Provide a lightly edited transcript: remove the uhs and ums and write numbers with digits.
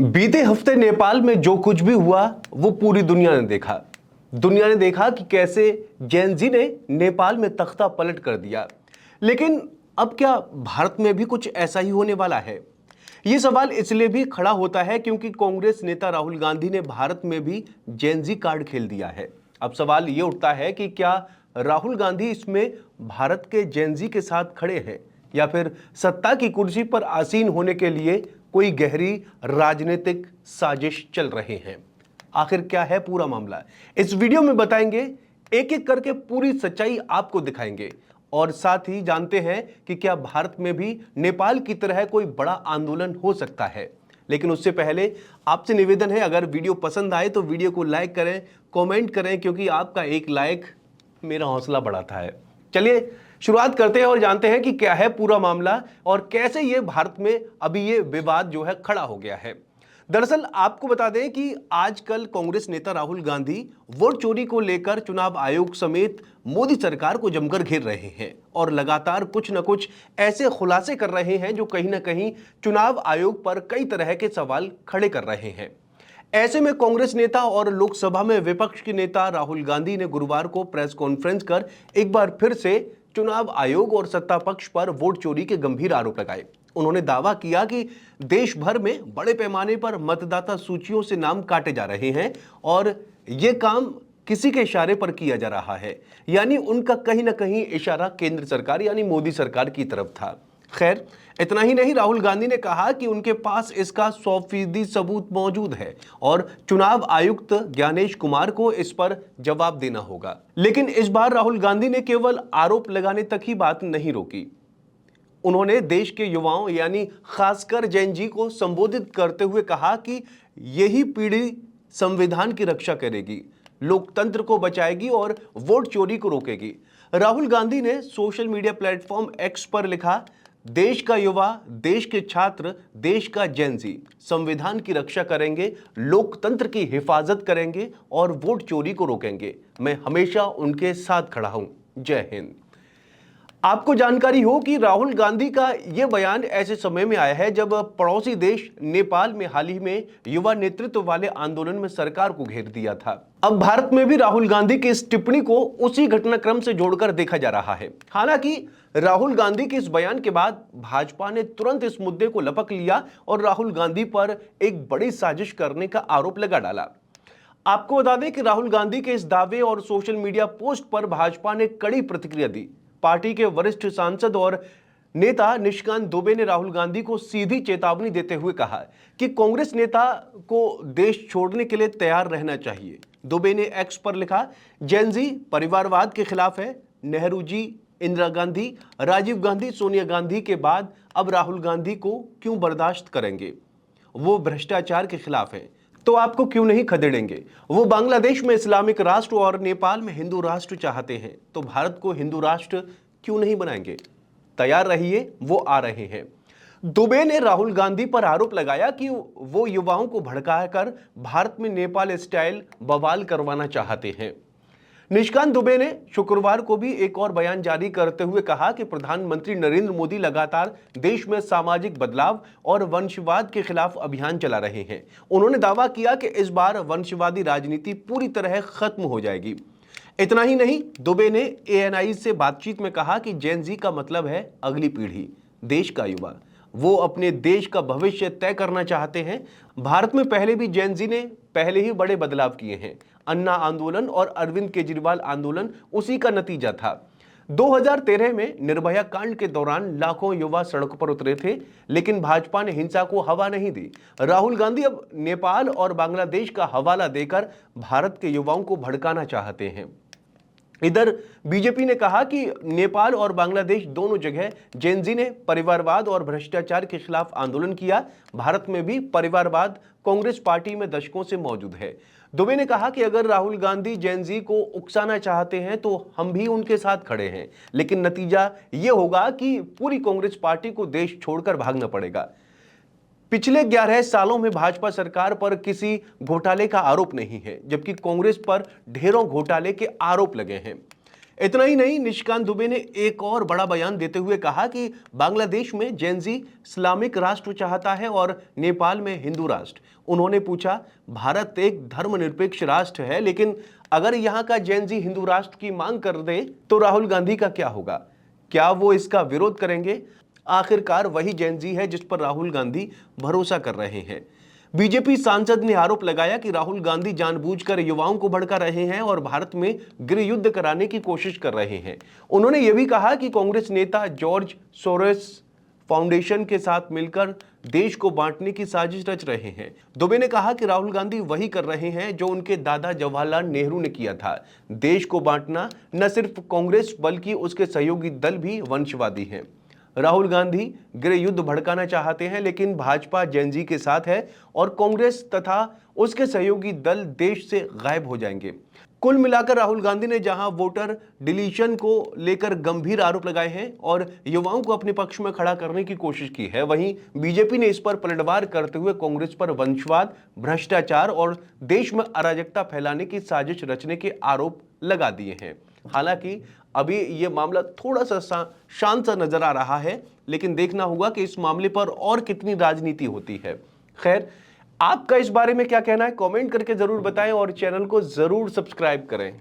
बीते हफ्ते नेपाल में जो कुछ भी हुआ वो पूरी दुनिया ने देखा। दुनिया ने देखा कि कैसे जेनजी ने नेपाल में तख्ता पलट कर दिया। लेकिन अब क्या भारत में भी कुछ ऐसा ही होने वाला है? ये सवाल इसलिए भी खड़ा होता है क्योंकि कांग्रेस नेता राहुल गांधी ने भारत में भी जेनजी कार्ड खेल दिया है। अब सवाल ये उठता है कि क्या राहुल गांधी इसमें भारत के जेनजी के साथ खड़े हैं या फिर सत्ता की कुर्सी पर आसीन होने के लिए कोई गहरी राजनीतिक साजिश चल रहे हैं। आखिर क्या है पूरा मामला, इस वीडियो में बताएंगे। एक एक करके पूरी सच्चाई आपको दिखाएंगे और साथ ही जानते हैं कि क्या भारत में भी नेपाल की तरह कोई बड़ा आंदोलन हो सकता है। लेकिन उससे पहले आपसे निवेदन है, अगर वीडियो पसंद आए तो वीडियो को लाइक करें, कमेंट करें, क्योंकि आपका एक लाइक मेरा हौसला बढ़ाता है। चलिए शुरुआत करते हैं और जानते हैं कि क्या है पूरा मामला और कैसे ये भारत में अभी ये विवाद जो है खड़ा हो गया है। दरअसल आपको बता दें कि आजकल कांग्रेस नेता राहुल गांधी वोट चोरी को लेकर चुनाव आयोग समेत मोदी सरकार को जमकर घेर रहे हैं और लगातार कुछ न कुछ ऐसे खुलासे कर रहे हैं जो कहीं ना कहीं चुनाव आयोग पर कई तरह के सवाल खड़े कर रहे हैं। ऐसे में कांग्रेस नेता और लोकसभा में विपक्ष के नेता राहुल गांधी ने गुरुवार को प्रेस कॉन्फ्रेंस कर एक बार फिर से चुनाव आयोग और सत्ता पक्ष पर वोट चोरी के गंभीर आरोप लगाए। उन्होंने दावा किया कि देश भर में बड़े पैमाने पर मतदाता सूचियों से नाम काटे जा रहे हैं और यह काम किसी के इशारे पर किया जा रहा है, यानी उनका कहीं ना कहीं इशारा केंद्र सरकार यानी मोदी सरकार की तरफ था। खैर, इतना ही नहीं, राहुल गांधी ने कहा कि उनके पास इसका 100% सबूत मौजूद है और चुनाव आयुक्त ज्ञानेश कुमार को इस पर जवाब देना होगा। लेकिन इस बार राहुल गांधी ने केवल आरोप लगाने तक ही बात नहीं रोकी। उन्होंने देश के युवाओं यानी खासकर जेन जी को संबोधित करते हुए कहा कि यही पीढ़ी संविधान की रक्षा करेगी, लोकतंत्र को बचाएगी और वोट चोरी को रोकेगी। राहुल गांधी ने सोशल मीडिया प्लेटफॉर्म एक्स पर लिखा, देश का युवा, देश के छात्र, देश का जेन जी संविधान की रक्षा करेंगे, लोकतंत्र की हिफाजत करेंगे और वोट चोरी को रोकेंगे। मैं हमेशा उनके साथ खड़ा हूं। जय हिंद। आपको जानकारी हो कि राहुल गांधी का यह बयान ऐसे समय में आया है जब पड़ोसी देश नेपाल में हाल ही में युवा नेतृत्व वाले आंदोलन में सरकार को घेर दिया था। अब भारत में भी राहुल गांधी की इस टिप्पणी को उसी घटनाक्रम से जोड़कर देखा जा रहा है। हालांकि राहुल गांधी के इस बयान के बाद भाजपा ने तुरंत इस मुद्दे को लपक लिया और राहुल गांधी पर एक बड़ी साजिश करने का आरोप लगा डाला। आपको बता दें कि राहुल गांधी के इस दावे और सोशल मीडिया पोस्ट पर भाजपा ने कड़ी प्रतिक्रिया दी। पार्टी के वरिष्ठ सांसद और नेता निशिकांत दुबे ने राहुल गांधी को सीधी चेतावनी देते हुए कहा कि कांग्रेस नेता को देश छोड़ने के लिए तैयार रहना चाहिए। दुबे ने एक्स पर लिखा, जेनजी परिवारवाद के खिलाफ है। नेहरू जी, इंदिरा गांधी, राजीव गांधी, सोनिया गांधी के बाद अब राहुल गांधी को क्यों बर्दाश्त करेंगे? वो भ्रष्टाचार के खिलाफ है तो आपको क्यों नहीं खदेड़ेंगे? वो बांग्लादेश में इस्लामिक राष्ट्र और नेपाल में हिंदू राष्ट्र चाहते हैं तो भारत को हिंदू राष्ट्र क्यों नहीं बनाएंगे? तैयार रहिए, वो आ रहे हैं। दुबे ने राहुल गांधी पर आरोप लगाया कि वो युवाओं को भड़काकर भारत में नेपाल स्टाइल बवाल करवाना चाहते हैं। निशिकांत दुबे ने शुक्रवार को भी एक और बयान जारी करते हुए कहा कि प्रधानमंत्री नरेंद्र मोदी लगातार देश में सामाजिक बदलाव और वंशवाद के खिलाफ अभियान चला रहे हैं। उन्होंने दावा किया कि इस बार वंशवादी राजनीति पूरी तरह खत्म हो जाएगी। इतना ही नहीं, दुबे ने एएनआई से बातचीत में कहा कि जेन जी का मतलब है अगली पीढ़ी, देश का युवा। वो अपने देश का भविष्य तय करना चाहते हैं। भारत में पहले भी जेन जी ने पहले ही बड़े बदलाव किए हैं। अन्ना आंदोलन और अरविंद केजरीवाल आंदोलन उसी का नतीजा था। 2013 में निर्भया कांड के दौरान लाखों युवा सड़कों पर उतरे थे, लेकिन भाजपा ने हिंसा को हवा नहीं दी। राहुल गांधी अब नेपाल और बांग्लादेश का हवाला देकर भारत के युवाओं को भड़काना चाहते हैं। इधर बीजेपी ने कहा कि नेपाल और बांग्लादेश दोनों जगह जेनजी ने परिवारवाद और भ्रष्टाचार के खिलाफ आंदोलन किया। भारत में भी परिवारवाद कांग्रेस पार्टी में दशकों से मौजूद है। दुबे ने कहा कि अगर राहुल गांधी जेनजी को उकसाना चाहते हैं तो हम भी उनके साथ खड़े हैं, लेकिन नतीजा यह होगा कि पूरी कांग्रेस पार्टी को देश छोड़कर भागना पड़ेगा। पिछले 11 सालों में भाजपा सरकार पर किसी घोटाले का आरोप नहीं है, जबकि कांग्रेस पर ढेरों घोटाले के आरोप लगे हैं। इतना ही नहीं, निशिकांत दुबे ने एक और बड़ा बयान देते हुए कहा कि बांग्लादेश में जेनजी इस्लामिक राष्ट्र चाहता है और नेपाल में हिंदू राष्ट्र। उन्होंने पूछा, भारत एक धर्मनिरपेक्ष राष्ट्र है, लेकिन अगर यहां का जेनजी हिंदू राष्ट्र की मांग कर दे तो राहुल गांधी का क्या होगा? क्या वो इसका विरोध करेंगे? आखिरकार वही जेनजी है जिस पर राहुल गांधी भरोसा कर रहे हैं। बीजेपी सांसद ने आरोप लगाया कि राहुल गांधी जानबूझकर युवाओं को भड़का रहे हैं और भारत में गृह युद्ध कराने की कोशिश कर रहे हैं। उन्होंने यह भी कहा कि कांग्रेस नेता जॉर्ज सोरोस फाउंडेशन के साथ मिलकर देश को बांटने की साजिश रच रहे हैं। दुबे ने कहा कि राहुल गांधी वही कर रहे हैं जो उनके दादा जवाहरलाल नेहरू ने किया था। देश को बांटना न सिर्फ कांग्रेस बल्कि उसके सहयोगी दल भी वंशवादी हैं। राहुल गांधी गृह युद्ध भड़काना चाहते हैं, लेकिन भाजपा जेनजी के साथ है और कांग्रेस तथा उसके सहयोगी दल देश से गायब हो जाएंगे। कुल मिलाकर राहुल गांधी ने जहां वोटर डिलीशन को लेकर गंभीर आरोप लगाए हैं और युवाओं को अपने पक्ष में खड़ा करने की कोशिश की है, वहीं बीजेपी ने इस पर पलटवार करते हुए कांग्रेस पर वंशवाद, भ्रष्टाचार और देश में अराजकता फैलाने की साजिश रचने के आरोप लगा दिए हैं। हालांकि अभी ये मामला थोड़ा सा शांत सा नजर आ रहा है, लेकिन देखना होगा कि इस मामले पर और कितनी राजनीति होती है। खैर, आपका इस बारे में क्या कहना है? कमेंट करके जरूर बताएं और चैनल को जरूर सब्सक्राइब करें।